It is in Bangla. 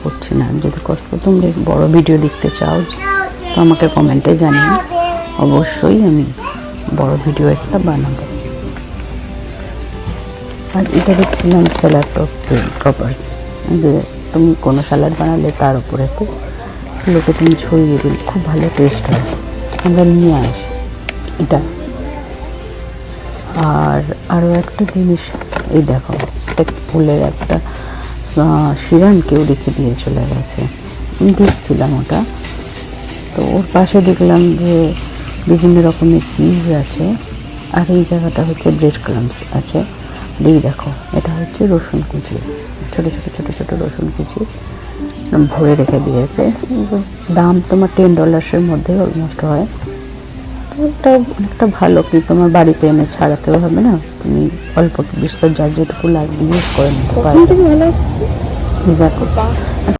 করছি না। যদি কষ্ট তোমরা বড় ভিডিও দেখতে চাও তো আমাকে কমেন্টে জানিও, অবশ্যই আমি বড় ভিডিও একটা বানাবো। আর এটা দেখছিলাম স্যালাড টপার্স, যে তুমি কোনো স্যালাড বানালে তার উপরে লোকে তুমি ছড়িয়ে দিলে খুব ভালো টেস্ট হয়। আমরা নিয়ে আসি এটা। আর আরও একটা জিনিস, এই দেখো ফুলের একটা শিরান কেউ রেখে দিয়ে চলে গেছে, আমি দেখছিলাম ওটা। তো ওর পাশে দেখলাম যে বিভিন্ন রকমের চিজ আছে, আর এই জায়গাটা হচ্ছে ব্রেড ক্রাম্বস আছে। এই দেখো এটা হচ্ছে রসুন কুচি, ছোটো ছোটো ছোটো ছোটো রসুন কুচি ভরে রেখে দিয়েছে। দাম তোমার $10 মধ্যে অলমোস্ট হয়। তো এটা অনেকটা ভালো, কি তোমার বাড়িতে এনে ছাড়াতেও হবে না, তুমি অল্প বিস্তর যা যেটুকু লাগবে ইউজ করে নিতে পারবে। দেখো